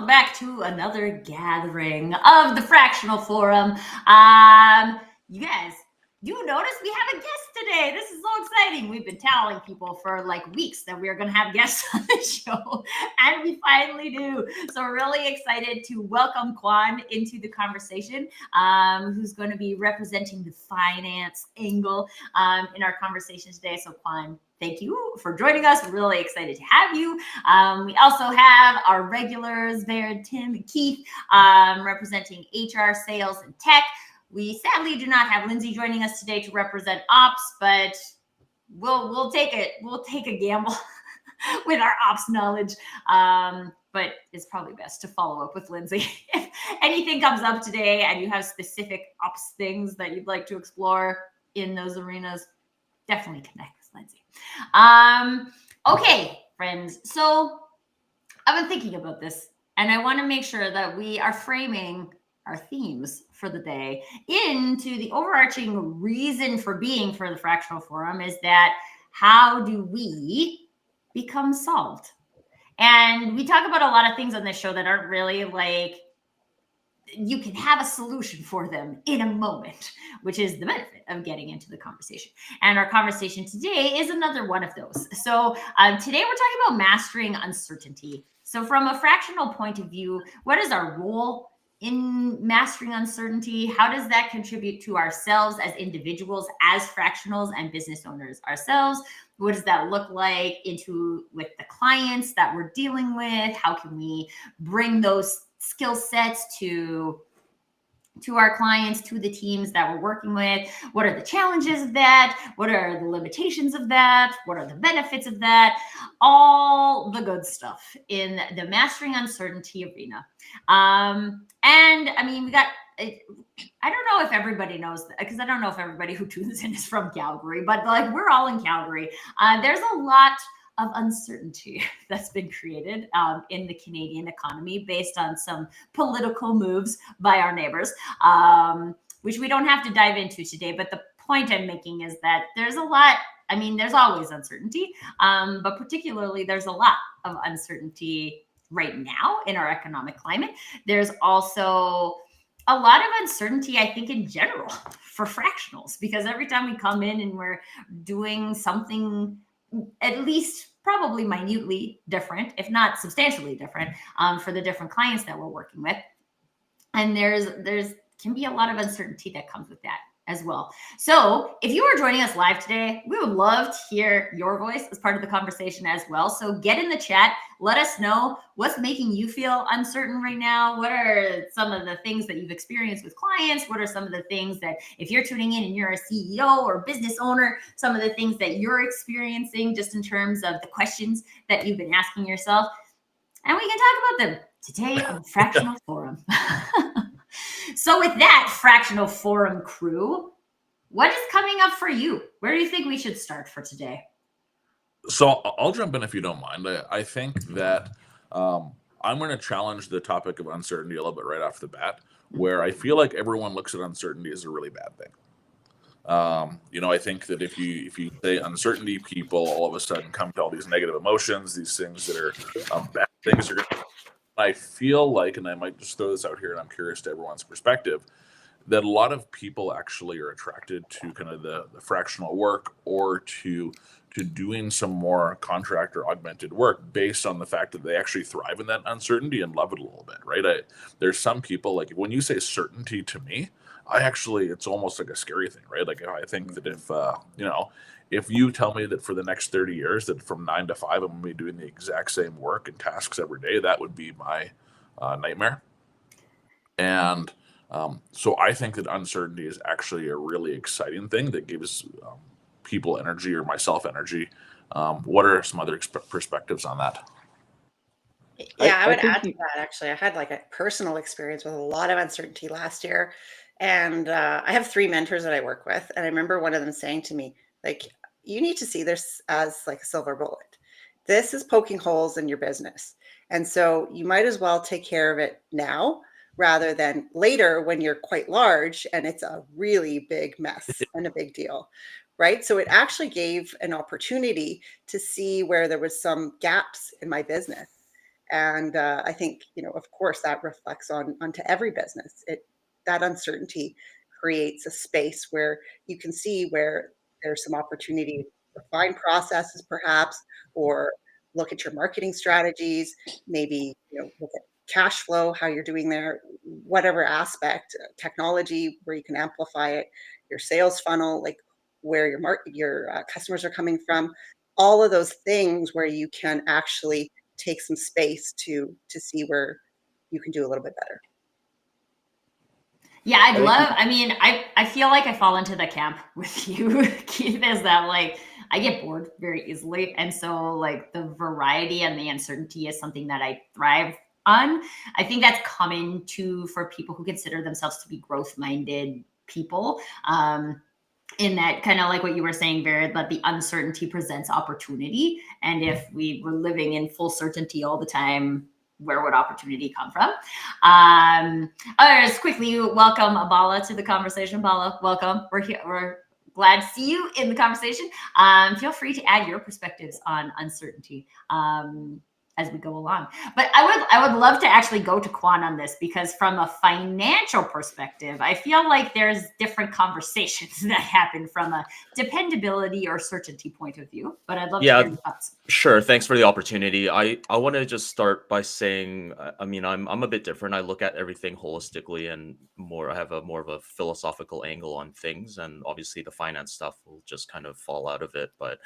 back to another gathering of the Fractional Forum. You guys, you notice we have a guest today. This is so exciting. We've been telling people for like weeks that we are going to have guests on the show, and we finally do. So we're really excited to welcome Kwan into the conversation, who's going to be representing the finance angle in our conversation today. So Kwan, thank you for joining us. We're really excited to have you. We also have our regulars there, Tim and Keith, representing HR, sales, and tech. We sadly do not have Lindsay joining us today to represent ops, but we'll take it. We'll take a gamble with our ops knowledge. But it's probably best to follow up with Lindsay. If anything comes up today and you have specific ops things that you'd like to explore in those arenas, definitely connect with Lindsay. Okay, friends. So I've been thinking about this, and I want to make sure that we are framing our themes for the day into the overarching reason for being for the Fractional Forum is that how do we become solved? And we talk about a lot of things on this show that aren't really like you can have a solution for them in a moment, which is the benefit of getting into the conversation. And our conversation today is another one of those. So today we're talking about mastering uncertainty. So from a fractional point of view, what is our role in mastering uncertainty? How does that contribute to ourselves as individuals, as fractionals and business owners ourselves? What does that look like with the clients that we're dealing with? How can we bring those skill sets to our clients, to the teams that we're working with? What are the challenges of that? What are the limitations of that? What are the benefits of that? All the good stuff in the mastering uncertainty arena. And I mean, I don't know if everybody knows that, because I don't know if everybody who tunes in is from Calgary, but like we're all in Calgary. There's a lot of uncertainty that's been created in the Canadian economy based on some political moves by our neighbors, which we don't have to dive into today. But the point I'm making is that there's a lot. I mean, there's always uncertainty, but particularly there's a lot of uncertainty right now in our economic climate. There's also a lot of uncertainty, I think, in general for fractionals, because every time we come in and we're doing something at least probably minutely different, if not substantially different, for the different clients that we're working with. And there's can be a lot of uncertainty that comes with that as well. So if you are joining us live today, we would love to hear your voice as part of the conversation as well. So get in the chat. Let us know what's making you feel uncertain right now. What are some of the things that you've experienced with clients? What are some of the things that, if you're tuning in and you're a CEO or business owner, some of the things that you're experiencing just in terms of the questions that you've been asking yourself? And we can talk about them today on Fractional Forum. So with that, Fractional Forum crew, what is coming up for you? Where do you think we should start for today? So I'll jump in if you don't mind. I think that I'm going to challenge the topic of uncertainty a little bit right off the bat, where I feel like everyone looks at uncertainty as a really bad thing. I think that if you say uncertainty, people all of a sudden come to all these negative emotions, these things that are bad things. I feel like, and I might just throw this out here, and I'm curious to everyone's perspective, that a lot of people actually are attracted to kind of the fractional work or to doing some more contract or augmented work based on the fact that they actually thrive in that uncertainty and love it a little bit, right? There's some people, like when you say certainty to me, it's almost like a scary thing, right? Like I think that if you tell me that for the next 30 years that from 9 to 5 I'm going to be doing the exact same work and tasks every day, that would be my nightmare. And so I think that uncertainty is actually a really exciting thing that gives people energy, or myself energy. What are some other perspectives on that? Yeah, I would add to that, actually. I had like a personal experience with a lot of uncertainty last year. And I have 3 mentors that I work with. And I remember one of them saying to me, like, you need to see this as like a silver bullet. This is poking holes in your business. And so you might as well take care of it now rather than later when you're quite large and it's a really big mess and a big deal, right? So it actually gave an opportunity to see where there was some gaps in my business. And I think, of course, that reflects onto every business. That uncertainty creates a space where you can see where there's some opportunity to refine processes, perhaps, or look at your marketing strategies, maybe look at cash flow, how you're doing there, whatever aspect, technology where you can amplify it, your sales funnel, like where your customers are coming from, all of those things where you can actually take some space to see where you can do a little bit better. Yeah, I feel like I fall into the camp with you, Keith, is that like I get bored very easily. And so like the variety and the uncertainty is something that I thrive on. I think that's common too for people who consider themselves to be growth-minded people. In that kind of like what you were saying, Vered, that the uncertainty presents opportunity. And if we were living in full certainty all the time, where would opportunity come from? Just quickly welcome Bala to the conversation. Bala, welcome. We're here. We're glad to see you in the conversation. Feel free to add your perspectives on uncertainty as we go along. But I would love to actually go to Quan on this, because from a financial perspective, I feel like there's different conversations that happen from a dependability or certainty point of view. But I'd love to hear your thoughts. Sure. Thanks for the opportunity. I want to just start by saying, I'm a bit different. I look at everything holistically and I have more of a philosophical angle on things, and obviously the finance stuff will just kind of fall out of it. But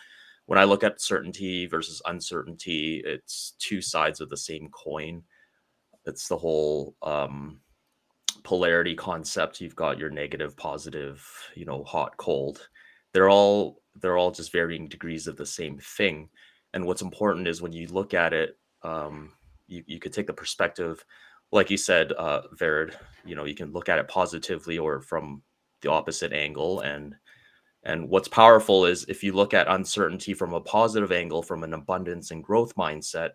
when I look at certainty versus uncertainty, it's two sides of the same coin. It's the whole polarity concept. You've got your negative, positive, hot, cold. They're all just varying degrees of the same thing. And what's important is when you look at it, you could take the perspective, like you said, Vered, you can look at it positively or from the opposite angle. And what's powerful is if you look at uncertainty from a positive angle, from an abundance and growth mindset,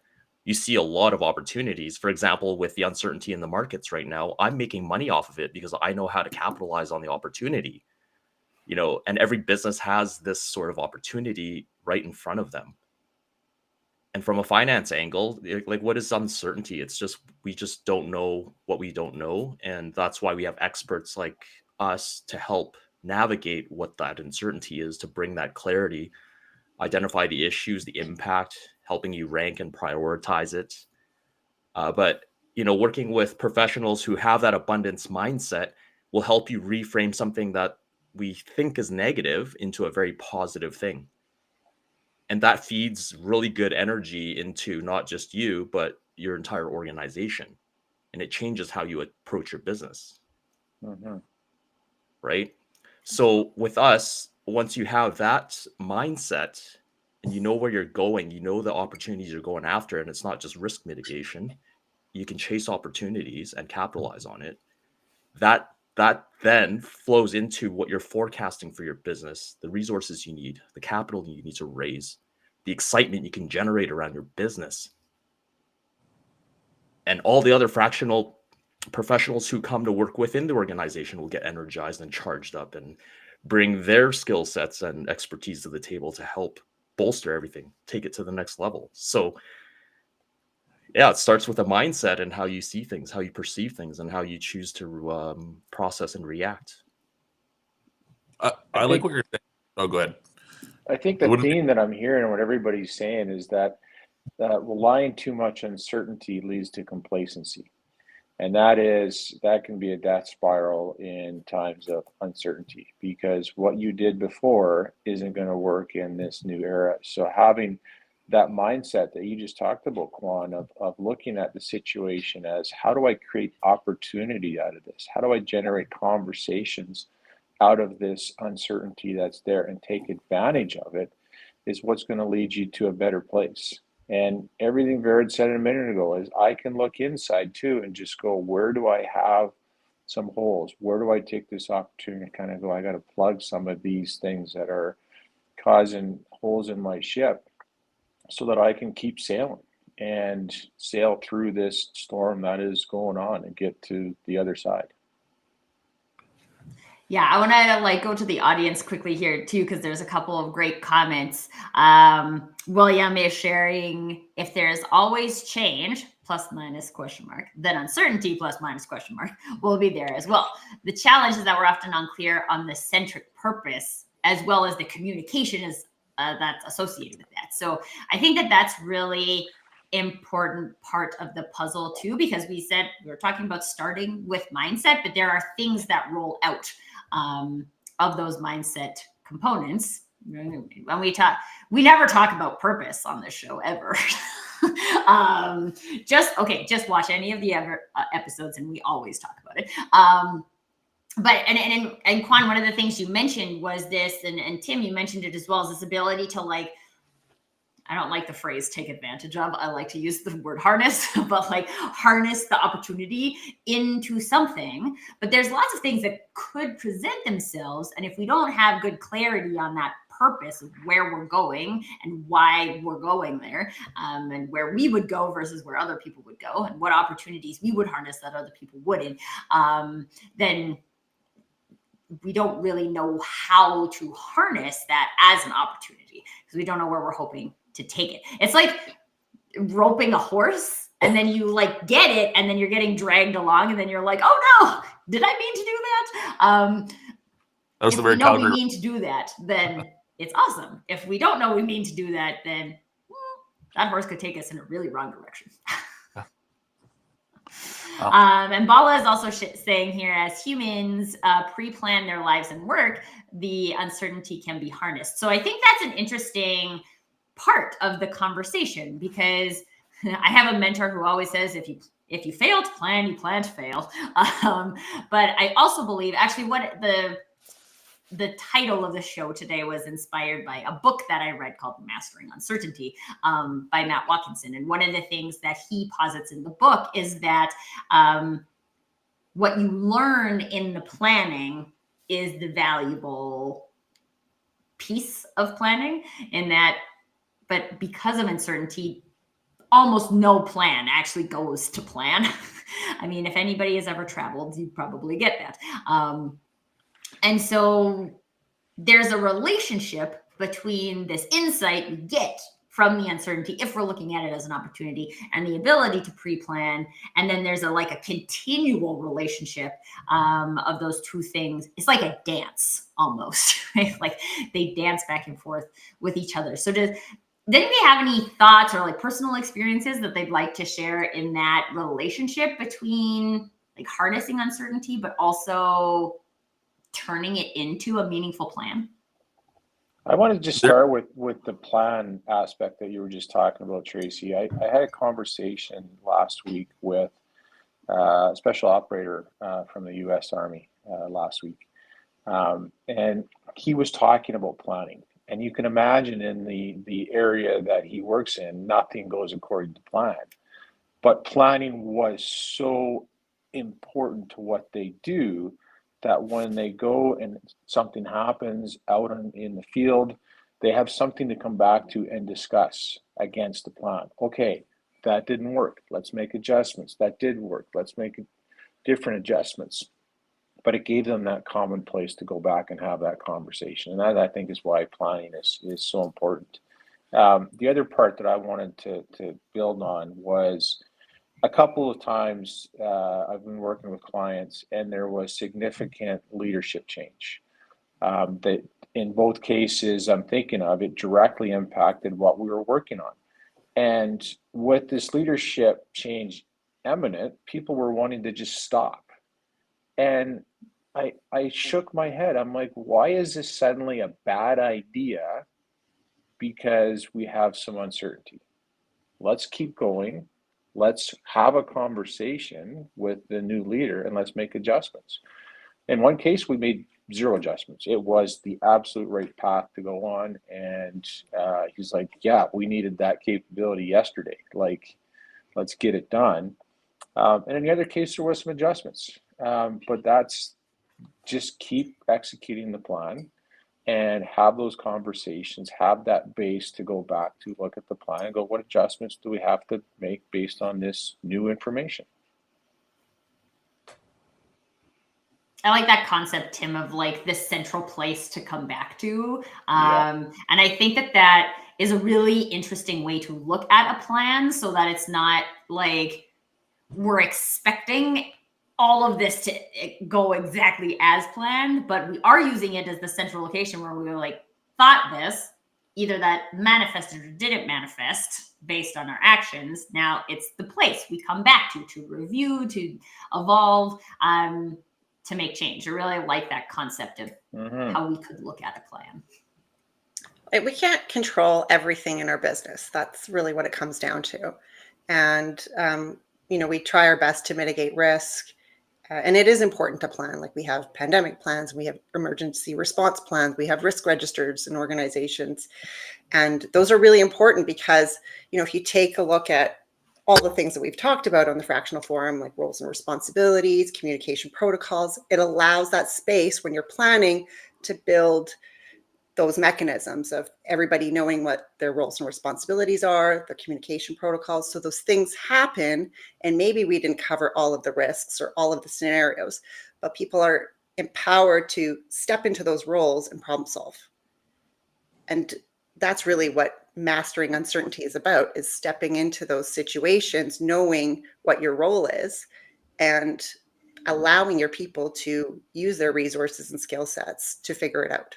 you see a lot of opportunities. For example, with the uncertainty in the markets right now, I'm making money off of it because I know how to capitalize on the opportunity. And every business has this sort of opportunity right in front of them. And from a finance angle, like, what is uncertainty? It's just, we just don't know what we don't know. And that's why we have experts like us to help navigate what that uncertainty is, to bring that clarity, identify the issues, the impact, helping you rank and prioritize it. But working with professionals who have that abundance mindset will help you reframe something that we think is negative into a very positive thing. And that feeds really good energy into not just you, but your entire organization. And it changes how you approach your business. Mm-hmm. Right? So with us, once you have that mindset and you know where you're going, you know the opportunities you're going after, and it's not just risk mitigation, you can chase opportunities and capitalize on it. That then flows into what you're forecasting for your business, the resources you need, the capital you need to raise, the excitement you can generate around your business. And all the other fractional professionals who come to work within the organization will get energized and charged up and bring their skill sets and expertise to the table to help bolster everything, take it to the next level. So yeah, it starts with a mindset and how you see things, how you perceive things, and how you choose to process and react. I like what you're saying. Oh, go ahead. I think the theme that I'm hearing and what everybody's saying is that relying too much on certainty leads to complacency. And that can be a death spiral in times of uncertainty, because what you did before isn't going to work in this new era. So having that mindset that you just talked about, Quan, of looking at the situation as, how do I create opportunity out of this? How do I generate conversations out of this uncertainty that's there and take advantage of it, is what's going to lead you to a better place. And everything Vered said a minute ago is, I can look inside too and just go, where do I have some holes? Where do I take this opportunity to kind of go, I got to plug some of these things that are causing holes in my ship so that I can keep sailing and sail through this storm that is going on and get to the other side. Yeah, I want to go to the audience quickly here too, because there's a couple of great comments. William is sharing, if there's always change, plus minus question mark, then uncertainty plus minus question mark will be there as well. The challenge is that we're often unclear on the centric purpose as well as the communication is that's associated with that. So I think that that's really important part of the puzzle too, because we said we were talking about starting with mindset, but there are things that roll out of those mindset components. When we never talk about purpose on this show ever. Just watch any of the episodes and we always talk about it. But Quan, one of the things you mentioned was this, and Tim, you mentioned it as well, is this ability to, like, I don't like the phrase take advantage of. I like to use the word harness, but like harness the opportunity into something. But there's lots of things that could present themselves. And if we don't have good clarity on that purpose of where we're going and why we're going there, and where we would go versus where other people would go, and what opportunities we would harness that other people wouldn't, then we don't really know how to harness that as an opportunity because we don't know where we're hoping to take it. It's like roping a horse and then you like get it and then you're getting dragged along and then you're like, oh no, did I mean to do that? That's if the very we know Calgary. we mean to do that, then it's awesome. If we don't know we mean to do that, then that horse could take us in a really wrong direction. And Bala is also saying here, as humans pre-plan their lives and work, the uncertainty can be harnessed. So I think that's an interesting part of the conversation, because I have a mentor who always says, if you fail to plan, you plan to fail. But I also believe, actually, what the title of the show today was inspired by a book that I read called Mastering Uncertainty by Matt Watkinson. And one of the things that he posits in the book is that what you learn in the planning is the valuable piece of planning, in that, but because of uncertainty, almost no plan actually goes to plan. I mean, if anybody has ever traveled, you probably get that. And so there's a relationship between this insight we get from the uncertainty, if we're looking at it as an opportunity, and the ability to pre-plan. And then there's a continual relationship of those two things. It's like a dance almost, right? Like they dance back and forth with each other. So does anybody have any thoughts or like personal experiences that they'd like to share in that relationship between like harnessing uncertainty, but also turning it into a meaningful plan? I want to just start with the plan aspect that you were just talking about, Tracy. I had a conversation last week with a special operator from the U.S. Army last week. And he was talking about planning. And you can imagine in the area that he works in, nothing goes according to plan. But planning was so important to what they do that when they go and something happens out in the field, they have something to come back to and discuss against the plan. Okay, that didn't work. Let's make adjustments. That did work. Let's make different adjustments. But it gave them that common place to go back and have that conversation. And that, I think, is why planning is so important. The other part that I wanted to build on was a couple of times I've been working with clients and there was significant leadership change. That in both cases I'm thinking of, it directly impacted what we were working on. And with this leadership change imminent, people were wanting to just stop. And I shook my head. I'm like, why is this suddenly a bad idea? Because we have some uncertainty. Let's keep going. Let's have a conversation with the new leader and let's make adjustments. In one case, we made 0 adjustments. It was the absolute right path to go on. And he's like, yeah, we needed that capability yesterday. Like, let's get it done. And in the other case, there was some adjustments. But that's just keep executing the plan and have those conversations, have that base to go back to look at the plan and go, what adjustments do we have to make based on this new information? I like that concept, Tim, of like this central place to come back to. And I think that is a really interesting way to look at a plan, so that it's not like we're expecting all of this to go exactly as planned, but we are using it as the central location where we were like, thought this, either that manifested or didn't manifest based on our actions. Now it's the place we come back to review, to evolve, to make change. I really like that concept of how we could look at a plan. We can't control everything in our business. That's really what it comes down to. And, we try our best to mitigate risk. And it is important to plan. Like, we have pandemic plans, we have emergency response plans, we have risk registers in organizations. And those are really important because, if you take a look at all the things that we've talked about on the Fractional Forum, like roles and responsibilities, communication protocols, it allows that space when you're planning to build those mechanisms of everybody knowing what their roles and responsibilities are, the communication protocols. So those things happen, and maybe we didn't cover all of the risks or all of the scenarios, but people are empowered to step into those roles and problem solve. And that's really what mastering uncertainty is about, is stepping into those situations, knowing what your role is, and allowing your people to use their resources and skill sets to figure it out.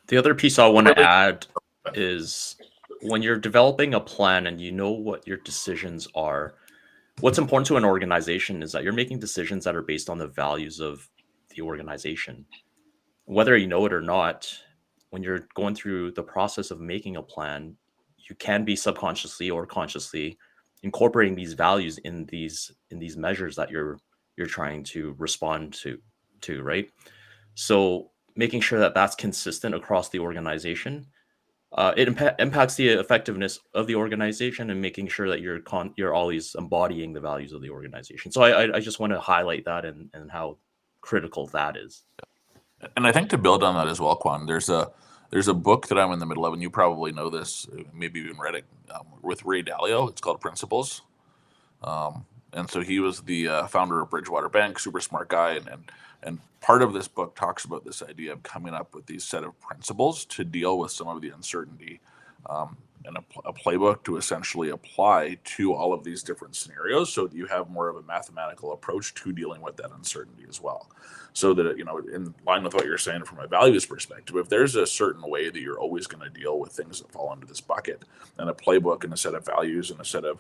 The other piece I want to add is when you're developing a plan and you know what your decisions are, what's important to an organization is that you're making decisions that are based on the values of the organization. Whether you know it or not, when you're going through the process of making a plan, you can be subconsciously or consciously incorporating these values in these measures that you're trying to respond to, right? So making sure that that's consistent across the organization, it impacts the effectiveness of the organization, and making sure that you're always embodying the values of the organization. So I just want to highlight that and how critical that is. And I think to build on that as well, Quan, there's a book that I'm in the middle of, and you probably know this, maybe even read it, with Ray Dalio. It's called Principles. And so he was the founder of Bridgewater Bank, super smart guy. And part of this book talks about this idea of coming up with these set of principles to deal with some of the uncertainty, and a playbook to essentially apply to all of these different scenarios, so that you have more of a mathematical approach to dealing with that uncertainty as well. So that, in line with what you're saying from a values perspective, if there's a certain way that you're always going to deal with things that fall into this bucket, and a playbook and a set of values and a set of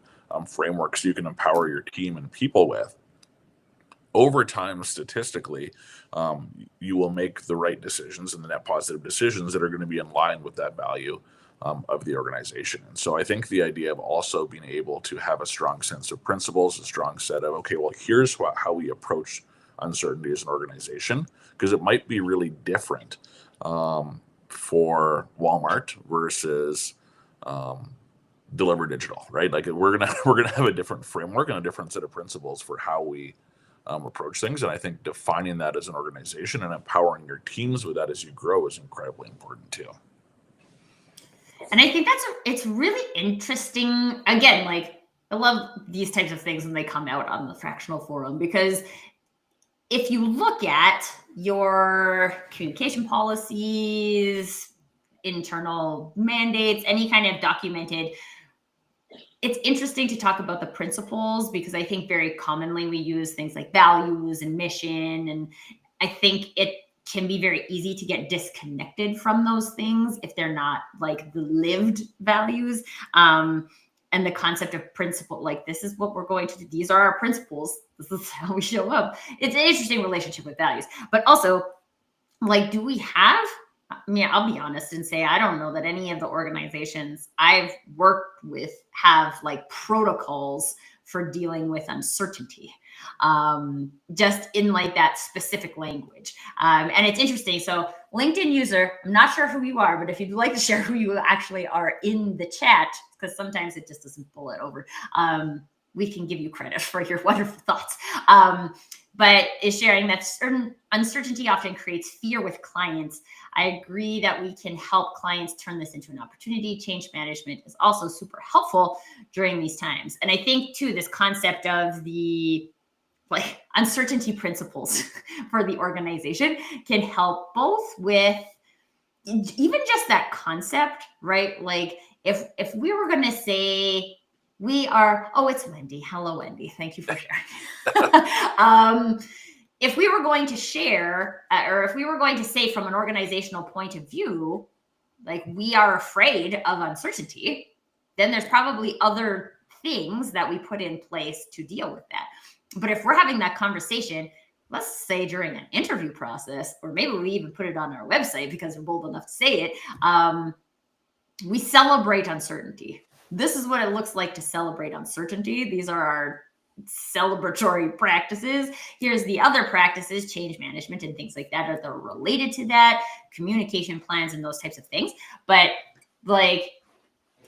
frameworks you can empower your team and people with, over time, statistically, you will make the right decisions and the net positive decisions that are going to be in line with that value of the organization. And so I think the idea of also being able to have a strong sense of principles, a strong set of, okay, well, here's how we approach uncertainty as an organization, because it might be really different for Walmart versus Deliver Digital, right? Like we're gonna have a different framework and a different set of principles for how we approach things. And I think defining that as an organization and empowering your teams with that as you grow is incredibly important too. And I think it's really interesting. Again, like, I love these types of things when they come out on the Fractional Forum, because if you look at your communication policies, internal mandates, any kind of documented, it's interesting to talk about the principles, because I think very commonly we use things like values and mission. And I think it can be very easy to get disconnected from those things if they're not like the lived values. And the concept of principle, like, this is what we're going to do. These are our principles. This is how we show up. It's an interesting relationship with values. But also, like, do we have, I'll be honest and say, I don't know that any of the organizations I've worked with have like protocols for dealing with uncertainty, just in like that specific language. And it's interesting. So LinkedIn user, I'm not sure who you are, but if you'd like to share who you actually are in the chat, because sometimes it just doesn't pull it over, we can give you credit for your wonderful thoughts. But is sharing that certain uncertainty often creates fear with clients. I agree that we can help clients turn this into an opportunity. Change management is also super helpful during these times. And I think too, this concept of the like uncertainty principles for the organization can help both with even just that concept, right? Like if we were going to say we are, oh, it's Wendy. Hello, Wendy. Thank you for sharing. If we were going to share, or if we were going to say from an organizational point of view, like we are afraid of uncertainty, then there's probably other things that we put in place to deal with that. But if we're having that conversation, let's say during an interview process, or maybe we even put it on our website because we're bold enough to say it, we celebrate uncertainty. This is what it looks like to celebrate uncertainty. These are our celebratory practices. Here's the other practices, change management and things like that are related to that, communication plans and those types of things. But like,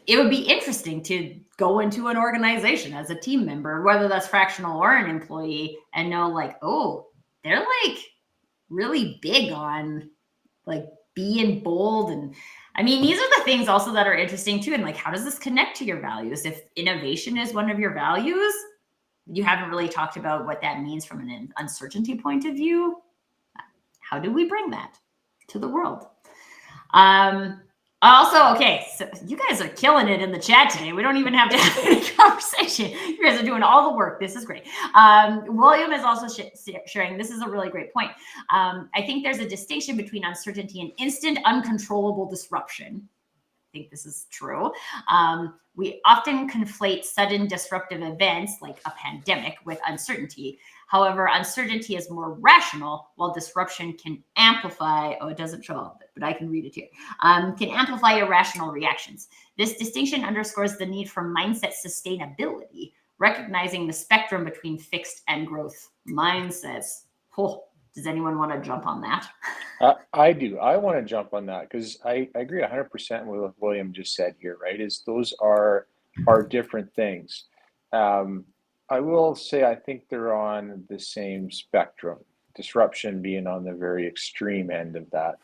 it would be interesting to go into an organization as a team member, whether that's fractional or an employee, and know like, oh, they're like really big on like being bold. And I mean, these are the things also that are interesting too. And like, how does this connect to your values? If innovation is one of your values, you haven't really talked about what that means from an uncertainty point of view. How do we bring that to the world? Also, okay, so you guys are killing it in the chat today. We don't even have to have any conversation. You guys are doing all the work. This is great. William is also sharing, this is a really great point. I think there's a distinction between uncertainty and instant uncontrollable disruption. I think this is true. We often conflate sudden disruptive events like a pandemic with uncertainty. However, uncertainty is more rational, while disruption can amplify, oh, it doesn't show up, but I can read it here, can amplify irrational reactions. This distinction underscores the need for mindset sustainability, recognizing the spectrum between fixed and growth mindsets. Oh, does anyone want to jump on that? I do. I want to jump on that because I agree 100% with what William just said here, right? Is those are different things. I will say I think they're on the same spectrum, disruption being on the very extreme end of that.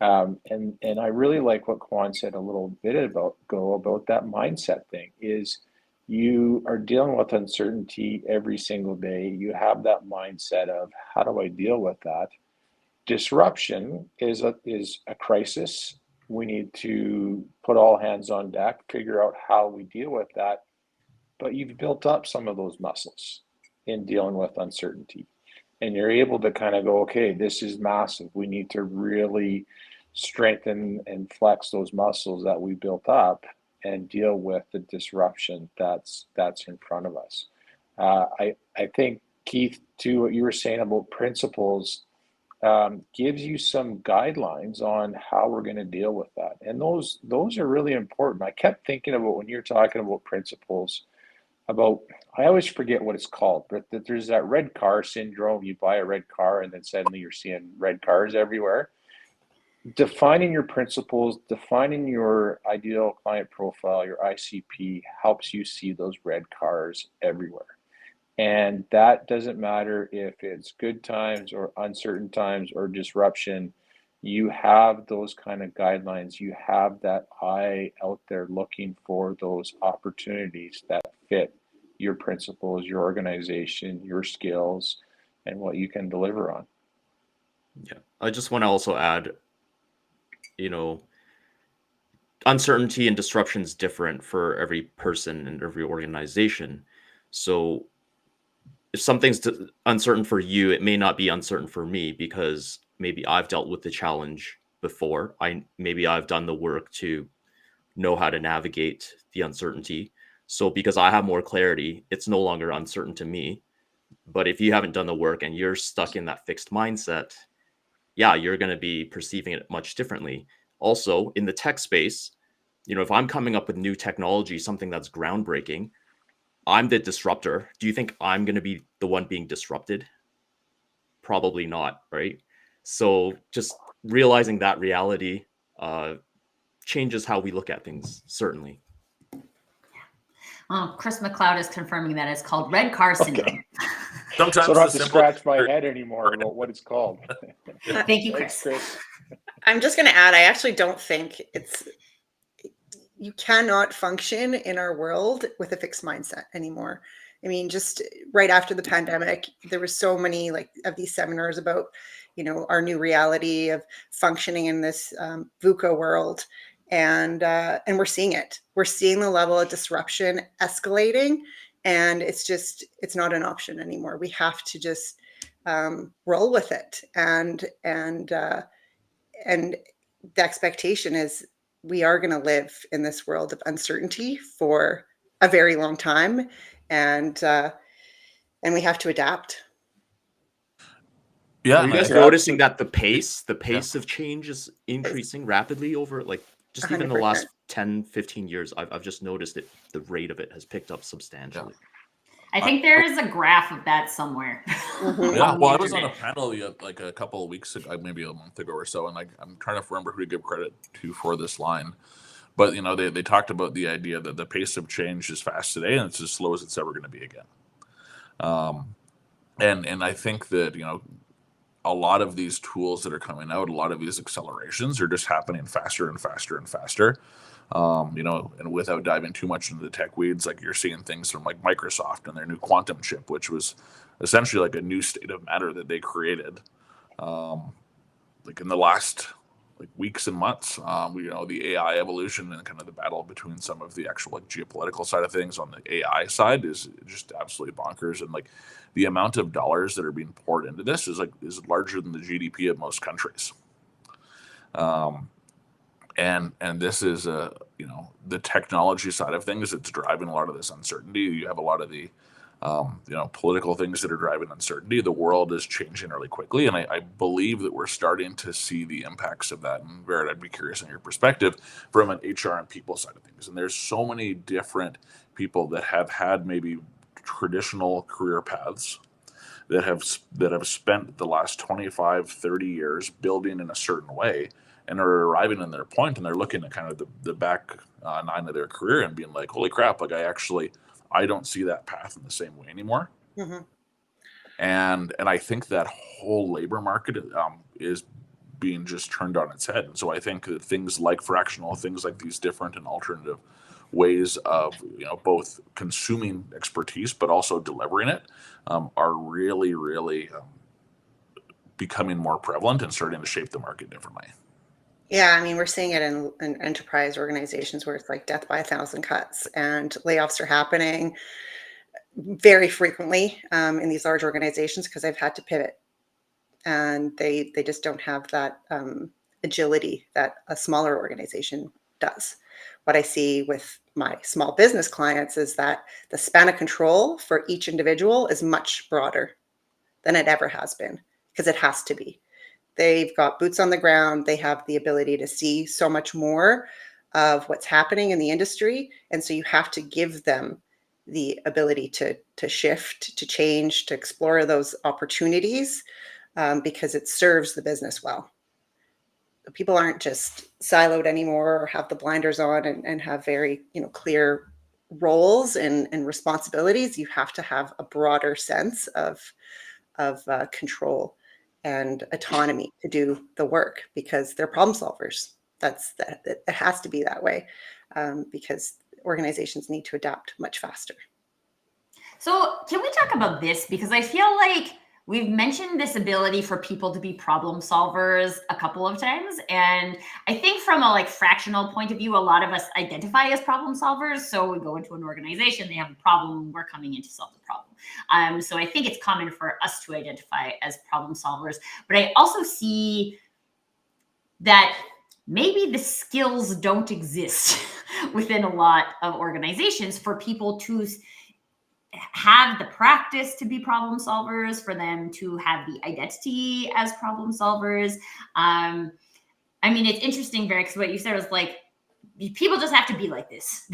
And I really like what Kwan said a little bit about that mindset thing is you are dealing with uncertainty every single day. You have that mindset of how do I deal with that? Disruption is a crisis. We need to put all hands on deck, figure out how we deal with that. But you've built up some of those muscles in dealing with uncertainty. And you're able to kind of go, okay, this is massive. We need to really strengthen and flex those muscles that we built up and deal with the disruption that's in front of us. I think, Keith, to what you were saying about principles, gives you some guidelines on how we're going to deal with that. And those are really important. I kept thinking about when you're talking about principles, I always forget what it's called, but there's that red car syndrome. You buy a red car and then suddenly you're seeing red cars everywhere. Defining your principles, defining your ideal client profile, your ICP helps you see those red cars everywhere. And that doesn't matter if it's good times or uncertain times or disruption. You have those kind of guidelines. You have that eye out there looking for those opportunities that fit your principles, your organization, your skills, and what you can deliver on. Yeah, I just want to also add, uncertainty and disruption is different for every person and every organization. So if something's uncertain for you, it may not be uncertain for me because maybe I've dealt with the challenge before. Maybe I've done the work to know how to navigate the uncertainty. So because I have more clarity, it's no longer uncertain to me. But if you haven't done the work and you're stuck in that fixed mindset, yeah, you're going to be perceiving it much differently. Also, in the tech space, if I'm coming up with new technology, something that's groundbreaking, I'm the disruptor. Do you think I'm going to be the one being disrupted? Probably not, right? So just realizing that reality changes how we look at things, certainly. Chris McLeod is confirming that it's called red car syndrome. Okay. Sometimes So I don't have to scratch my head anymore about what it's called. Thank you, Thanks, Chris. I'm just going to add, I actually don't think you cannot function in our world with a fixed mindset anymore. I mean, just right after the pandemic, there were so many of these seminars about, our new reality of functioning in this VUCA world. And we're seeing it. We're seeing the level of disruption escalating, and it's not an option anymore. We have to just roll with it. And the expectation is we are going to live in this world of uncertainty for a very long time, and we have to adapt. Yeah, Are you guys noticing that the pace of change is increasing rapidly over just 100%. Even the last 10, 15 years? I've just noticed that the rate of it has picked up substantially. I think there is a graph of that somewhere. Yeah, well, I was on a panel like a couple of weeks ago, maybe a month ago or so, and I'm trying to remember who to give credit to for this line. But they talked about the idea that the pace of change is fast today, and it's as slow as it's ever going to be again. And I think that a lot of these tools that are coming out, a lot of these accelerations are just happening faster and faster and faster. And without diving too much into the tech weeds, like you're seeing things from like Microsoft and their new quantum chip, which was essentially like a new state of matter that they created, like in the last weeks and months. The AI evolution and kind of the battle between some of the actual geopolitical side of things on the AI side is just absolutely bonkers. And the amount of dollars that are being poured into this is larger than the GDP of most countries. And this is the technology side of things. It's driving a lot of this uncertainty. You have a lot of the political things that are driving uncertainty. The world is changing really quickly, and I believe that we're starting to see the impacts of that. And Barrett, I'd be curious on your perspective from an HR and people side of things. And there's so many different people that have had maybe traditional career paths that have spent the last 25, 30 years building in a certain way, and are arriving in their point, and they're looking at kind of the back nine of their career and being like, holy crap, I don't see that path in the same way anymore. Mm-hmm. And I think that whole labor market is being just turned on its head. And so I think that things like fractional, things like these different and alternative ways of both consuming expertise but also delivering it are really, really becoming more prevalent and starting to shape the market differently. Yeah, I mean, we're seeing it in enterprise organizations where it's like death by 1,000 cuts, and layoffs are happening very frequently in these large organizations because they've had to pivot, and they just don't have that agility that a smaller organization does. What I see with my small business clients is that the span of control for each individual is much broader than it ever has been, because it has to be. They've got boots on the ground. They have the ability to see so much more of what's happening in the industry. And so you have to give them the ability to shift, to change, to explore those opportunities because it serves the business well. People aren't just siloed anymore or have the blinders on and have very clear roles and responsibilities. You have to have a broader sense of control and autonomy to do the work because they're problem solvers. It has to be that way because organizations need to adapt much faster. So can we talk about this? Because I feel like we've mentioned this ability for people to be problem solvers a couple of times. And I think from a fractional point of view, a lot of us identify as problem solvers. So we go into an organization, they have a problem, we're coming in to solve the problem. So I think it's common for us to identify as problem solvers. But I also see that maybe the skills don't exist within a lot of organizations for people to have the practice to be problem solvers, for them to have the identity as problem solvers. I mean, it's interesting, Barry, because what you said was people just have to be like this.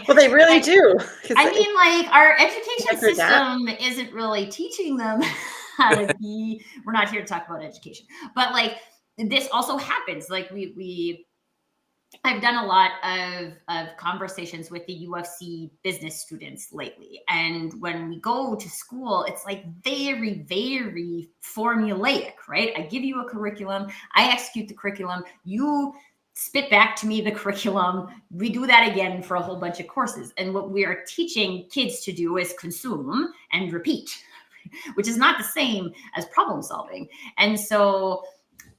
Well, they really do. I mean, our education system isn't really teaching them how to be. We're not here to talk about education, but this also happens. I've done a lot of conversations with the UFC business students lately. And when we go to school, it's very, very formulaic, right? I give you a curriculum, I execute the curriculum, you spit back to me the curriculum, we do that again for a whole bunch of courses. And what we are teaching kids to do is consume and repeat. which is not the same as problem solving. And so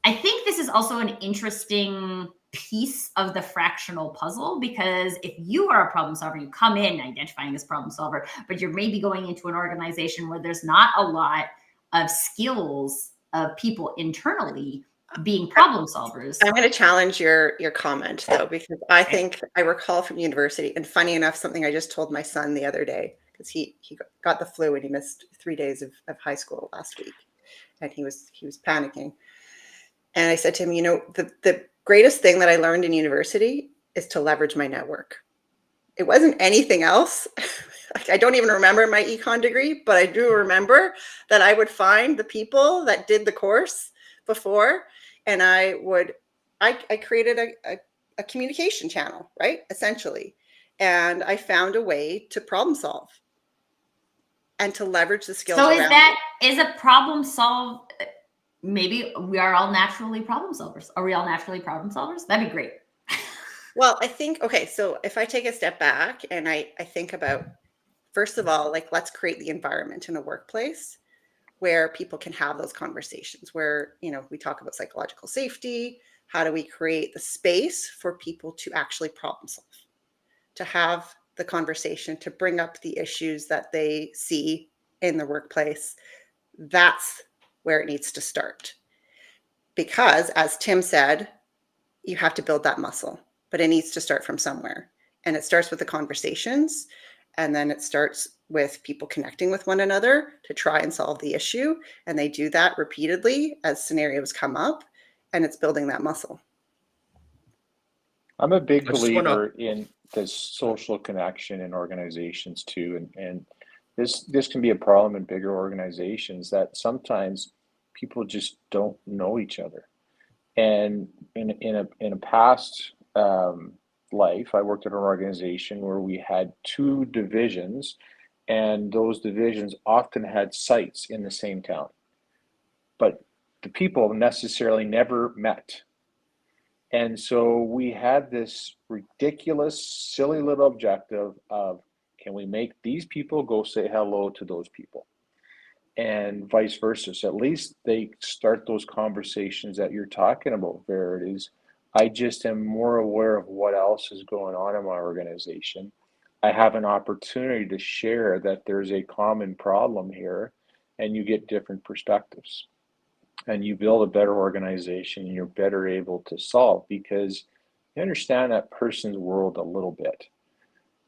I think this is also an interesting piece of the fractional puzzle, because if you are a problem solver, you come in identifying as problem solver, but you're maybe going into an organization where there's not a lot of skills of people internally being problem solvers. I'm going to challenge your comment though, because I think I recall from university, and funny enough, something I just told my son the other day, because he got the flu and he missed 3 days of high school last week, and he was panicking. And I said to him, the greatest thing that I learned in university is to leverage my network. It wasn't anything else. I don't even remember my econ degree, but I do remember that I would find the people that did the course before, and I created a communication channel, right? Essentially. And I found a way to problem solve and to leverage the skills. So is a problem solve? Maybe we are all naturally problem solvers. Are we all naturally problem solvers? That'd be great. Well, I think, okay, so if I take a step back and I think about, first of all, like, let's create the environment in a workplace where people can have those conversations, where, we talk about psychological safety. How do we create the space for people to actually problem solve, to have the conversation, to bring up the issues that they see in the workplace? That's where it needs to start. Because as Tim said, you have to build that muscle, but it needs to start from somewhere. And it starts with the conversations. And then it starts with people connecting with one another to try and solve the issue. And they do that repeatedly as scenarios come up, and it's building that muscle. I'm a big believer in the social connection in organizations too. And this can be a problem in bigger organizations, that sometimes people just don't know each other. And in a past life, I worked at an organization where we had 2 divisions, and those divisions often had sites in the same town, but the people necessarily never met. And so we had this ridiculous, silly little objective of, can we make these people go say hello to those people? And vice versa. So at least they start those conversations that you're talking about, Verities. I just am more aware of what else is going on in my organization. I have an opportunity to share that there's a common problem here, and you get different perspectives. And you build a better organization, and you're better able to solve because you understand that person's world a little bit.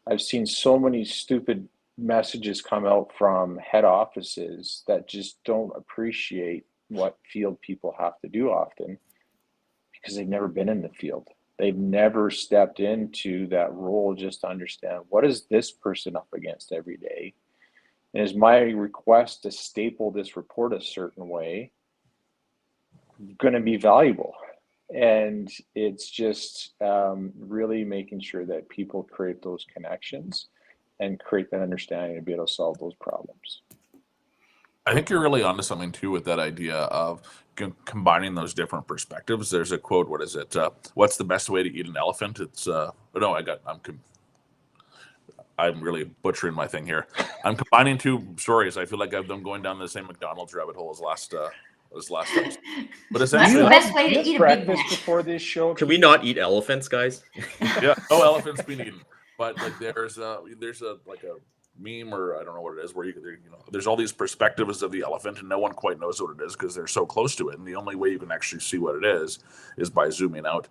I've seen so many stupid messages come out from head offices that just don't appreciate what field people have to do often, because they've never been in the field. They've never stepped into that role just to understand, what is this person up against every day? And is my request to staple this report a certain way going to be valuable? And it's just really making sure that people create those connections and create that understanding to be able to solve those problems. I think you're really onto something too with that idea of combining those different perspectives. There's a quote. What is it? What's the best way to eat an elephant? It's I'm really butchering my thing here. I'm combining 2 stories. I feel like I've been going down the same McDonald's rabbit hole as last episode. But essentially, the best way to eat a Big Mac before this show. Can we not eat elephants, guys? Yeah, no elephants being eaten. But like there's a meme, or I don't know what it is, where there's all these perspectives of the elephant, and no one quite knows what it is because they're so close to it. And the only way you can actually see what it is by zooming out.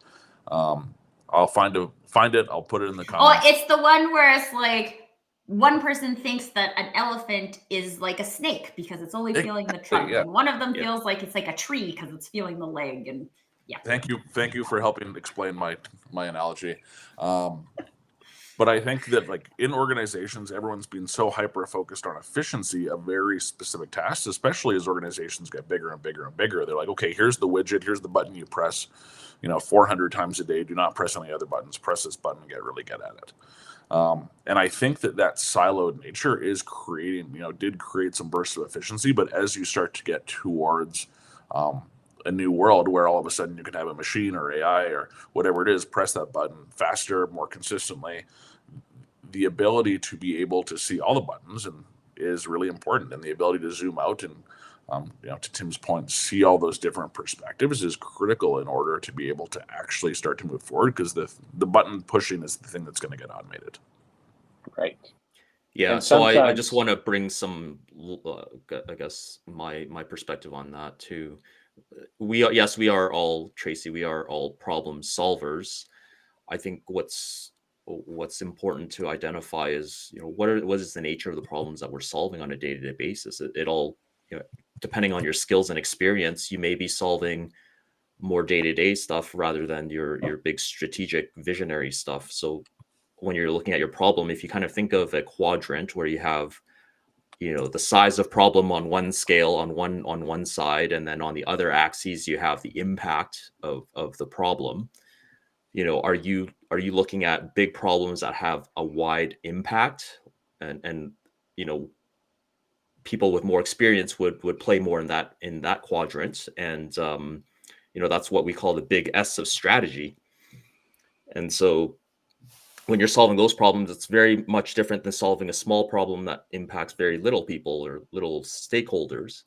I'll find it. I'll put it in the comments. Oh, it's the one where it's like one person thinks that an elephant is like a snake because it's only feeling the trunk, and one of them feels like it's like a tree because it's feeling the leg. And yeah. Thank you for helping explain my analogy. But I think that, like, in organizations, everyone's been so hyper focused on efficiency of very specific tasks, especially as organizations get bigger and bigger and bigger. They're like, okay, here's the widget, here's the button you press, 400 times a day. Do not press any other buttons. Press this button and get really good at it. And I think that siloed nature is did create some bursts of efficiency. But as you start to get towards a new world where all of a sudden you can have a machine or AI or whatever it is, press that button faster, more consistently, the ability to be able to see all the buttons and is really important, and the ability to zoom out and, to Tim's point, see all those different perspectives is critical in order to be able to actually start to move forward, because the button pushing is the thing that's going to get automated. Right. Yeah, And so I just sometimes- want to bring some, I guess, my perspective on that too. We are all, Tracy, we are all problem solvers. I think what's important to identify is, what is the nature of the problems that we're solving on a day-to-day basis. It all, depending on your skills and experience, you may be solving more day-to-day stuff rather than your big strategic visionary stuff. So when you're looking at your problem, if you kind of think of a quadrant where you have, the size of problem on one scale on one side, and then on the other axes you have the impact of the problem. Are you looking at big problems that have a wide impact, and people with more experience would play more in that quadrant, and that's what we call the big S of strategy. And so when you're solving those problems, it's very much different than solving a small problem that impacts very little people or little stakeholders.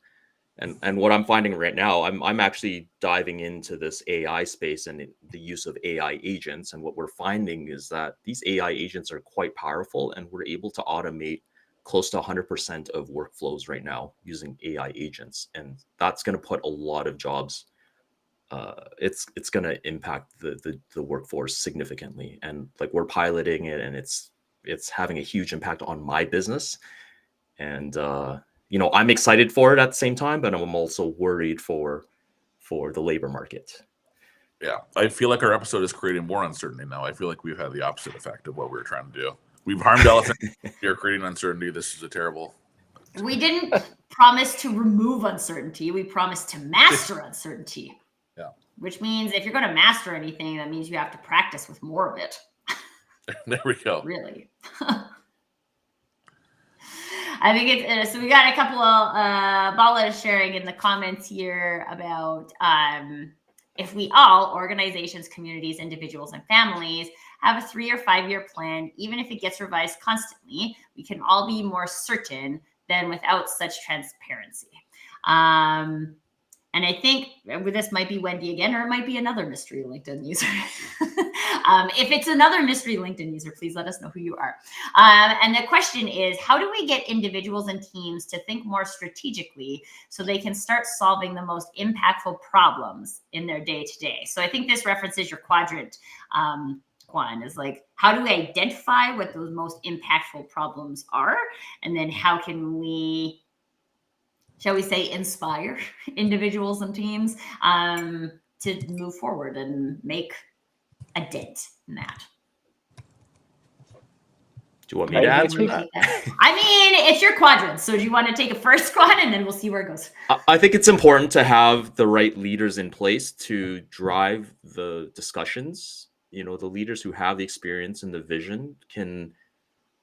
And what I'm finding right now, I'm actually diving into this AI space and the use of AI agents. And what we're finding is that these AI agents are quite powerful, and we're able to automate close to 100% of workflows right now using AI agents. And that's going to put a lot of jobs. It's going to impact the workforce significantly. And like, we're piloting it, and it's having a huge impact on my business. And I'm excited for it at the same time, but I'm also worried for the labor market. Yeah, I feel like our episode is creating more uncertainty now. I feel like we've had the opposite effect of what we were trying to do. We've harmed elephants. You're creating uncertainty. This is a terrible. We didn't promise to remove uncertainty. We promised to master uncertainty. Yeah. Which means if you're going to master anything, that means you have to practice with more of it. There we go. Really. I think it's so we got a couple of Bala is sharing in the comments here about if we all, organizations, communities, individuals, and families, have a 3 or 5 year plan, even if it gets revised constantly, we can all be more certain than without such transparency. And I think this might be Wendy again, or it might be another mystery LinkedIn user. If it's another mystery LinkedIn user, please let us know who you are. And the question is, how do we get individuals and teams to think more strategically so they can start solving the most impactful problems in their day-to-day? So I think this references your quadrant, Juan, is like, how do we identify what those most impactful problems are? And then how can we, shall we say, inspire individuals and teams to move forward and make a dent in that? Do you want me to answer that? I mean, it's your quadrant. So do you want to take a first squad, and then we'll see where it goes? I think it's important to have the right leaders in place to drive the discussions. The leaders who have the experience and the vision can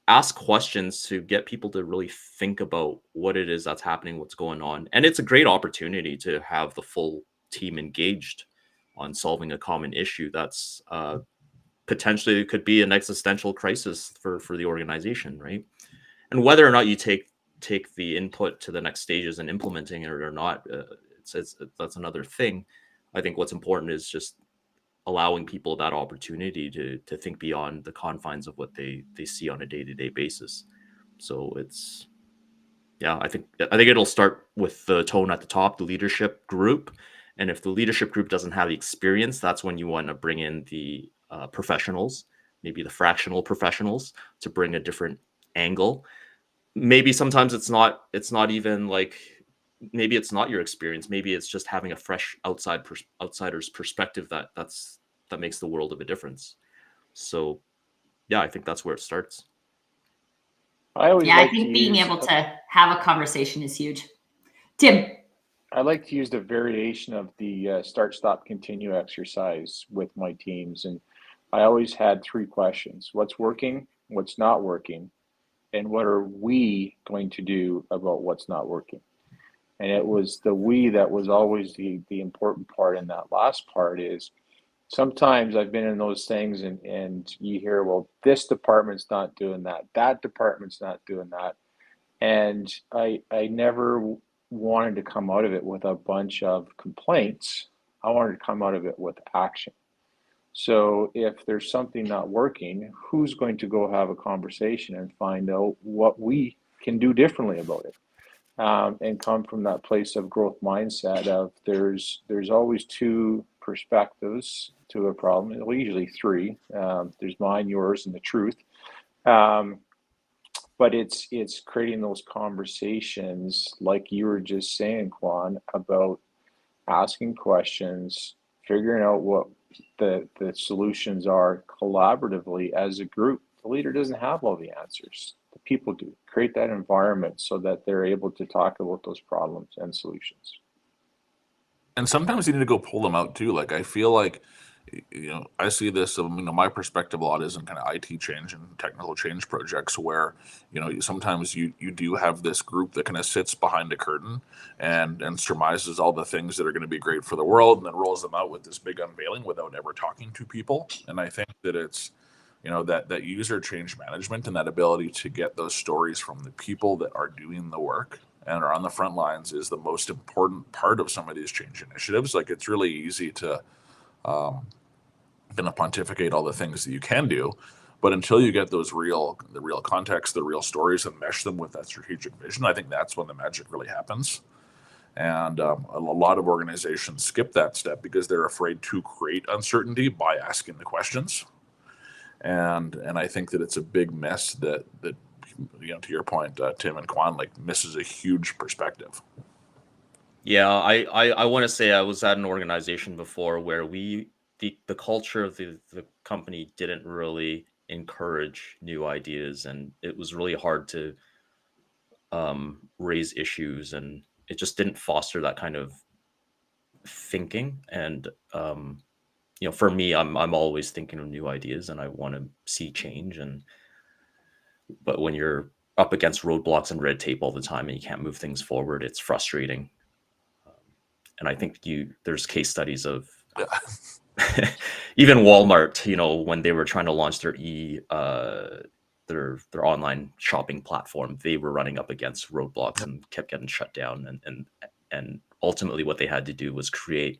ask questions to get people to really think about what it is that's happening, what's going on. And it's a great opportunity to have the full team engaged on solving a common issue that's potentially could be an existential crisis for the organization, right? And whether or not you take the input to the next stages and implementing it or not, that's another thing. I think what's important is just allowing people that opportunity to think beyond the confines of what they see on a day-to-day basis. So I think it'll start with the tone at the top, the leadership group. And if the leadership group doesn't have the experience, that's when you want to bring in the professionals, maybe the fractional professionals, to bring a different angle. Maybe sometimes it's not even like, maybe it's not your experience. Maybe it's just having a fresh outsider's perspective that makes the world of a difference. So, yeah, I think that's where it starts. I think being able to have a conversation is huge. Tim. I like to use the variation of the start, stop, continue exercise with my teams. And I always had 3 questions: what's working, what's not working, and what are we going to do about what's not working? And it was the we that was always the important part. And that last part is, sometimes I've been in those things and you hear, well, this department's not doing that, that department's not doing that. And I never wanted to come out of it with a bunch of complaints. I wanted to come out of it with action. So if there's something not working, who's going to go have a conversation and find out what we can do differently about it? And come from that place of growth mindset of there's always two perspectives to a problem, well, usually three. There's mine, yours, and the truth. But it's creating those conversations like you were just saying, Kwan, about asking questions, figuring out what the solutions are collaboratively as a group. The leader doesn't have all the answers. The people do. Create that environment so that they're able to talk about those problems and solutions. And sometimes you need to go pull them out too. Like I feel like, I see this, my perspective a lot is in kind of IT change and technical change projects where, sometimes you do have this group that kind of sits behind a curtain and surmises all the things that are going to be great for the world and then rolls them out with this big unveiling without ever talking to people. And I think that it's, that user change management and that ability to get those stories from the people that are doing the work and are on the front lines is the most important part of some of these change initiatives. Like it's really easy to going to pontificate all the things that you can do, but until you get the real context, the real stories, and mesh them with that strategic vision, I think that's when the magic really happens. And a lot of organizations skip that step because they're afraid to create uncertainty by asking the questions. And I think that it's a big mess that to your point, Tim and Kwan, like misses a huge perspective. Yeah, I want to say I was at an organization before where the culture of the company didn't really encourage new ideas, and it was really hard to raise issues, and it just didn't foster that kind of thinking. And for me, I'm always thinking of new ideas, and I want to see change. But when you're up against roadblocks and red tape all the time, and you can't move things forward, it's frustrating. And I think there's case studies of even Walmart, when they were trying to launch their their online shopping platform, they were running up against roadblocks and kept getting shut down. And ultimately what they had to do was create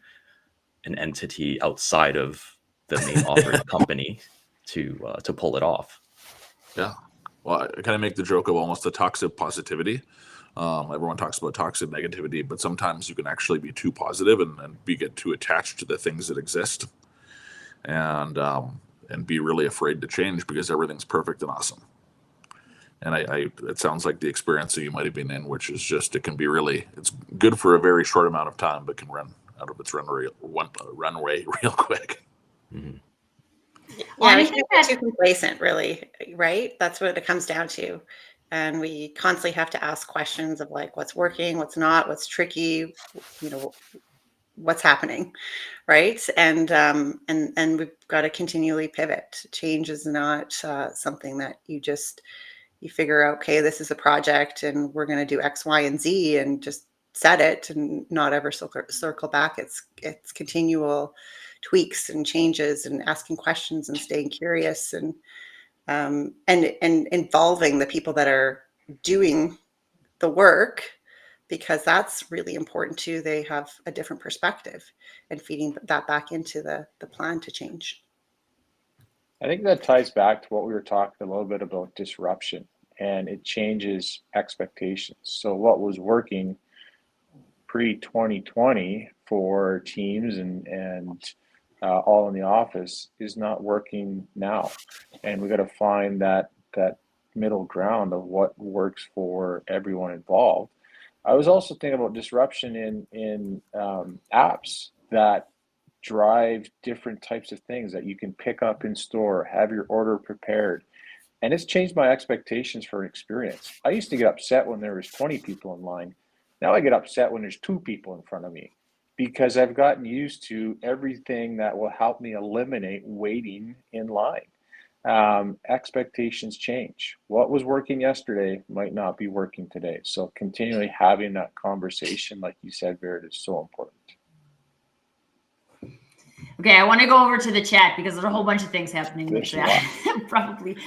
an entity outside of the main operating company to pull it off. Yeah. Well, I kind of make the joke of almost the toxic positivity. Everyone talks about toxic negativity, but sometimes you can actually be too positive and get too attached to the things that exist, and be really afraid to change because everything's perfect and awesome. And it sounds like the experience that you might have been in, which is just, it can be it's good for a very short amount of time, but can run out of its runway real quick. Mm-hmm. Yeah, we can't get too complacent, really, right? That's what it comes down to. And we constantly have to ask questions of like, what's working, what's not, what's tricky, what's happening, right? And we've got to continually pivot. Change is not something that you figure out, okay, this is a project and we're going to do X, Y, and Z and just set it and not ever circle back. It's continual tweaks and changes and asking questions and staying curious and involving the people that are doing the work, because that's really important too. They have a different perspective and feeding that back into the plan to change. I think that ties back to what we were talking a little bit about disruption, and it changes expectations. So what was working pre-2020 for teams and all in the office is not working now, and we got to find that middle ground of what works for everyone involved. I was also thinking about disruption in apps that drive different types of things that you can pick up in store, have your order prepared. And it's changed my expectations for an experience. I used to get upset when there was 20 people in line. Now I get upset when there's 2 people in front of me, because I've gotten used to everything that will help me eliminate waiting in line. Expectations change. What was working yesterday might not be working today. So continually having that conversation, like you said, Vered, is so important. Okay, I want to go over to the chat because there's a whole bunch of things happening in the There's a chat. Probably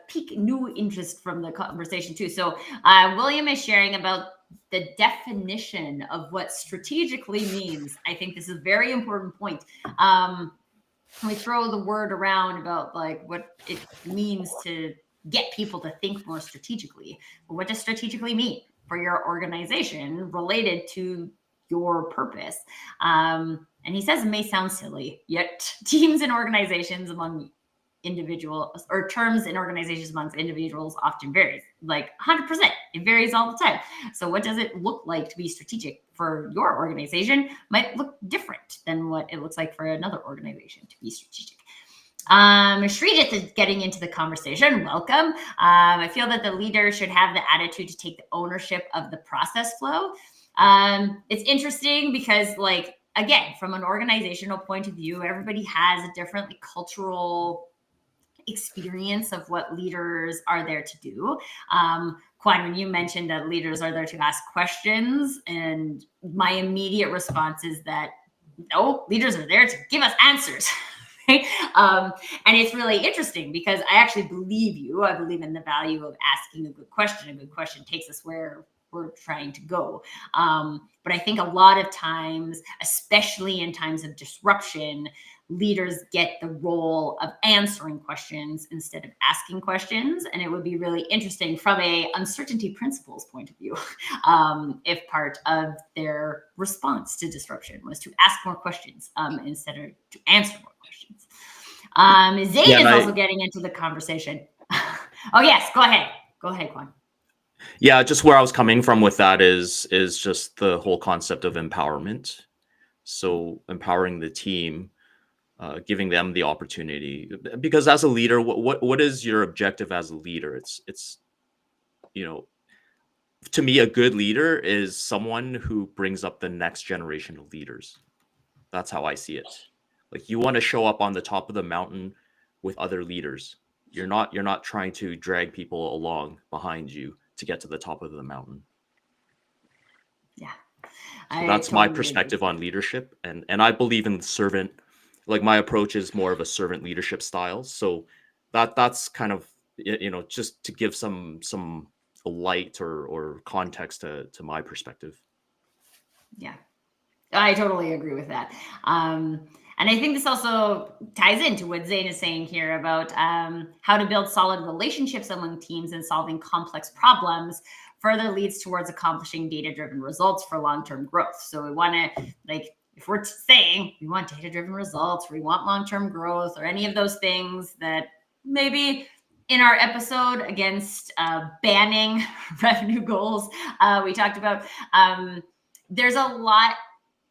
pique new interest from the conversation too. So William is sharing about the definition of what strategically means. I think this is a very important point. We throw the word around about like what it means to get people to think more strategically. But what does strategically mean for your organization related to your purpose? And he says it may sound silly, yet teams and organizations among individuals, or terms in organizations amongst individuals, often varies, like 100%. It varies all the time. So what does it look like to be strategic for your organization might look different than what it looks like for another organization to be strategic. Sridhar is getting into the conversation. Welcome. I feel that the leader should have the attitude to take the ownership of the process flow. It's interesting because, like, again, from an organizational point of view, everybody has a different cultural experience of what leaders are there to do. Quan, when you mentioned that leaders are there to ask questions, and my immediate response is that no, leaders are there to give us answers. Right? And it's really interesting because I actually believe you. I believe in the value of asking a good question. A good question takes us where we're trying to go. But I think a lot of times, especially in times of disruption, leaders get the role of answering questions instead of asking questions. And it would be really interesting from a uncertainty principles point of view, if part of their response to disruption was to ask more questions instead of to answer more questions. Zane is also getting into the conversation. Oh, yes. Go ahead. Go ahead, Quan. Yeah, just where I was coming from with that is just the whole concept of empowerment. So empowering the team, giving them the opportunity, because as a leader, what is your objective as a leader? It's to me, a good leader is someone who brings up the next generation of leaders. That's how I see it. Like, you want to show up on the top of the mountain with other leaders. You're not trying to drag people along behind you to get to the top of the mountain. Yeah. So that's my perspective on leadership. And I believe in servant, like my approach is more of a servant leadership style. So that's kind of, just to give some light or context to my perspective. Yeah, I totally agree with that. And I think this also ties into what Zane is saying here about how to build solid relationships among teams and solving complex problems further leads towards accomplishing data-driven results for long-term growth. So we want to, like, if we're saying we want data-driven results, we want long-term growth, or any of those things that maybe in our episode against banning revenue goals, we talked about, there's a lot.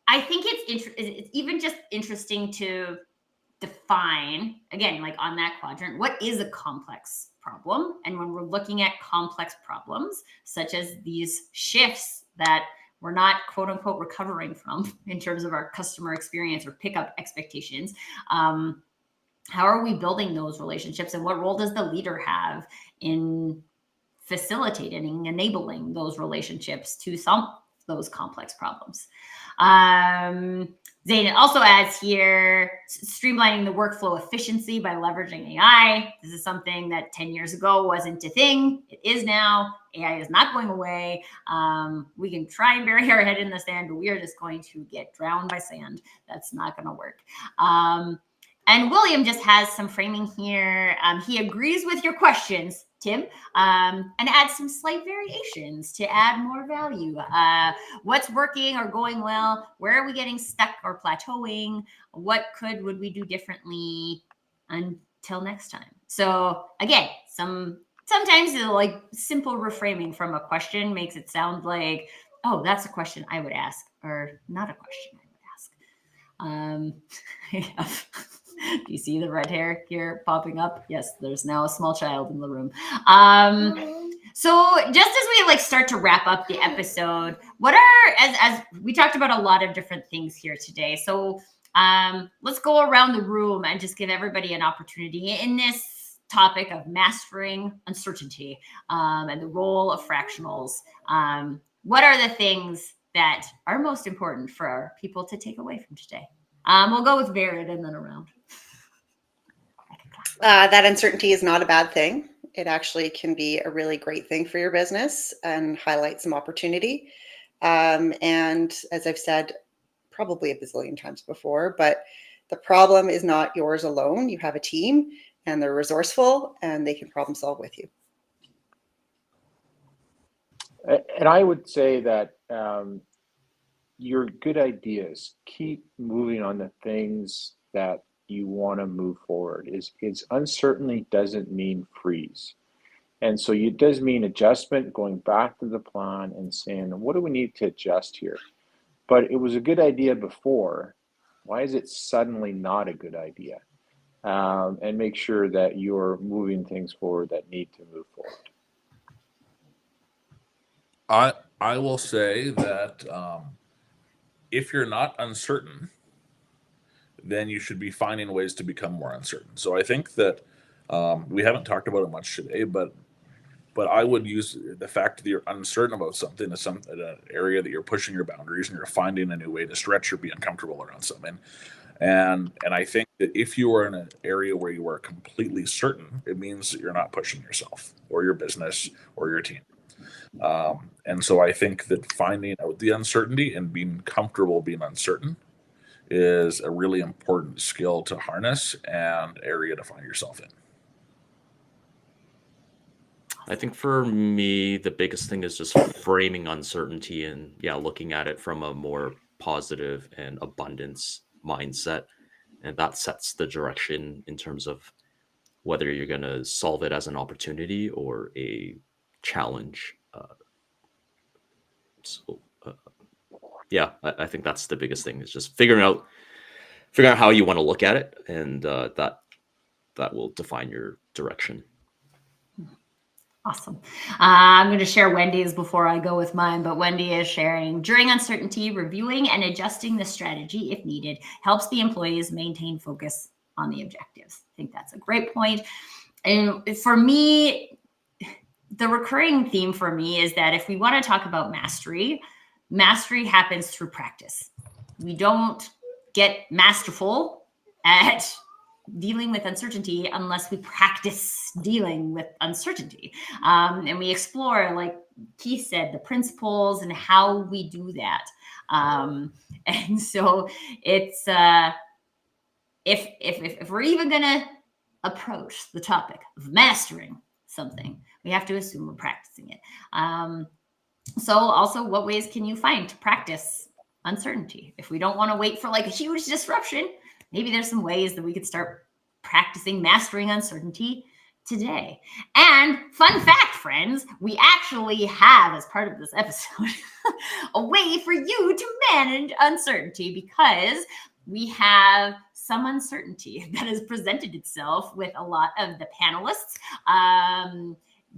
I think it's even just interesting to define, again, like on that quadrant, what is a complex problem? And when we're looking at complex problems, such as these shifts that we're not, quote unquote, recovering from in terms of our customer experience or pickup expectations, how are we building those relationships, and what role does the leader have in facilitating, enabling those relationships to solve those complex problems? Zane also adds here, streamlining the workflow efficiency by leveraging AI. This is something that 10 years ago wasn't a thing. It is now. AI is not going away. We can try and bury our head in the sand, but we are just going to get drowned by sand. That's not going to work. And William just has some framing here. He agrees with your questions, Tim, and adds some slight variations to add more value. What's working or going well? Where are we getting stuck or plateauing? What would we do differently until next time? So again, sometimes like simple reframing from a question makes it sound like, oh, that's a question I would ask, or not a question I would ask. Do you see the red hair here popping up? Yes, there's now a small child in the room. So just as we start to wrap up the episode, what are, as we talked about a lot of different things here today. So let's go around the room and just give everybody an opportunity in this topic of mastering uncertainty and the role of fractionals. What are the things that are most important for our people to take away from today? We'll go with varied and then around. That uncertainty is not a bad thing. It actually can be a really great thing for your business and highlight some opportunity. And as I've said probably a bazillion times before, but the problem is not yours alone. You have a team and they're resourceful and they can problem solve with you. And I would say that your good ideas, keep moving on the things that you want to move forward. Is uncertainty doesn't mean freeze. And so it does mean adjustment, going back to the plan and saying, what do we need to adjust here? But it was a good idea before. Why is it suddenly not a good idea? And make sure that you're moving things forward that need to move forward. I will say that if you're not uncertain, then you should be finding ways to become more uncertain. So I think that we haven't talked about it much today, but I would use the fact that you're uncertain about something as an area that you're pushing your boundaries and you're finding a new way to stretch or be uncomfortable around something. And I think that if you are in an area where you are completely certain, it means that you're not pushing yourself or your business or your team. And so I think that finding out the uncertainty and being comfortable being uncertain is a really important skill to harness and area to find yourself in. I think for me, the biggest thing is just framing uncertainty and looking at it from a more positive and abundance mindset. And that sets the direction in terms of whether you're going to solve it as an opportunity or a challenge. I think that's the biggest thing, is just figuring out how you want to look at it, and that will define your direction. Awesome. I'm going to share Wendy's before I go with mine, but Wendy is sharing, during uncertainty, reviewing and adjusting the strategy if needed helps the employees maintain focus on the objectives. I think that's a great point. And for me, the recurring theme for me is that if we want to talk about mastery happens through practice. We don't get masterful at dealing with uncertainty unless we practice dealing with uncertainty. And we explore, like Keith said, the principles and how we do that. And so it's, if we're even going to approach the topic of mastering something, we have to assume we're practicing it. So also, what ways can you find to practice uncertainty? If we don't want to wait for like a huge disruption, maybe there's some ways that we could start practicing mastering uncertainty today. And fun fact, friends, we actually have, as part of this episode, a way for you to manage uncertainty, because we have some uncertainty that has presented itself with a lot of the panelists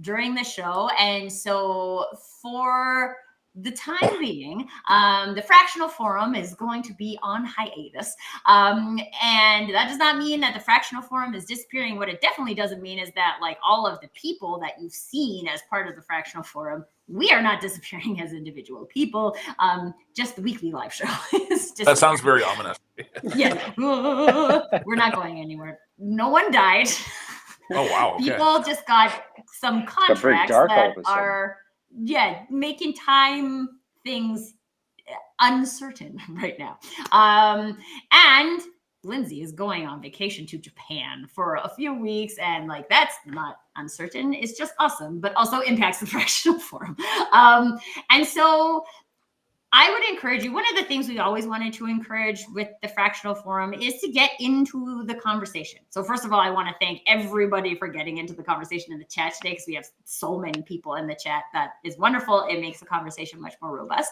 during the show. And so for the time being, the Fractional Forum is going to be on hiatus. And that does not mean that the Fractional Forum is disappearing. What it definitely doesn't mean is that, like, all of the people that you've seen as part of the Fractional Forum, we are not disappearing as individual people. Just the weekly live show is just. That sounds very ominous. Yeah. We're not going anywhere. No one died. Oh, wow. Okay. People just got some contracts that are making time things uncertain right now. And Lindsay is going on vacation to Japan for a few weeks, and like, that's not uncertain. It's just awesome, but also impacts the Fractional Forum. And so I would encourage you, one of the things we always wanted to encourage with the Fractional Forum is to get into the conversation. So first of all, I want to thank everybody for getting into the conversation in the chat today, because we have so many people in the chat. That is wonderful. It makes the conversation much more robust.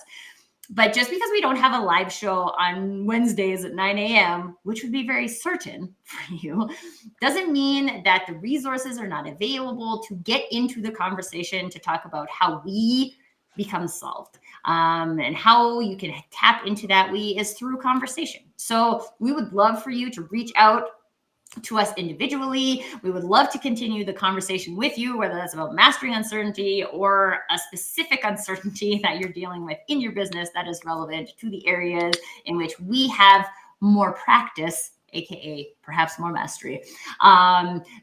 But just because we don't have a live show on Wednesdays at 9 a.m., which would be very certain for you, doesn't mean that the resources are not available to get into the conversation to talk about how we become solved. And how you can tap into that is through conversation. So we would love for you to reach out to us individually. We would love to continue the conversation with you, whether that's about mastering uncertainty or a specific uncertainty that you're dealing with in your business that is relevant to the areas in which we have more practice, aka perhaps more mastery.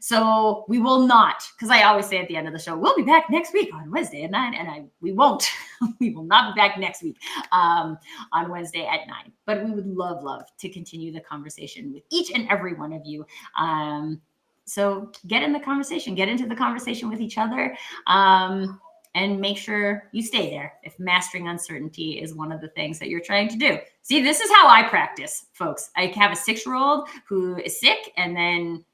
So we will not, because I always say at the end of the show, we'll be back next week on Wednesday at 9, and we won't. We will not be back next week on Wednesday at 9. But we would love to continue the conversation with each and every one of you. So get in the conversation, get into the conversation with each other. And make sure you stay there if mastering uncertainty is one of the things that you're trying to do. See, this is how I practice, folks. I have a 6-year-old who is sick and then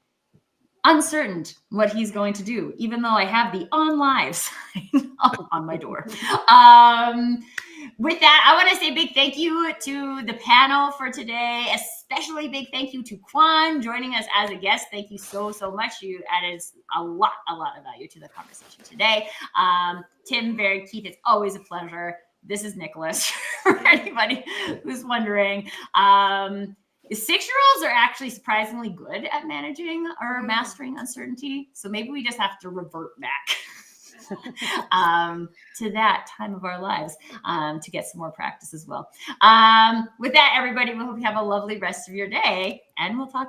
uncertain what he's going to do, even though I have the on live sign on my door. With that, I want to say a big thank you to the panel for today, especially big thank you to Kwan joining us as a guest. Thank you so much. You added a lot of value to the conversation today. Tim, Barry, Keith, it's always a pleasure. This is Nicholas, for anybody who's wondering. 6-year-olds are actually surprisingly good at managing or mastering uncertainty. So maybe we just have to revert back to that time of our lives to get some more practice as well. With that, everybody, we hope you have a lovely rest of your day, and we'll talk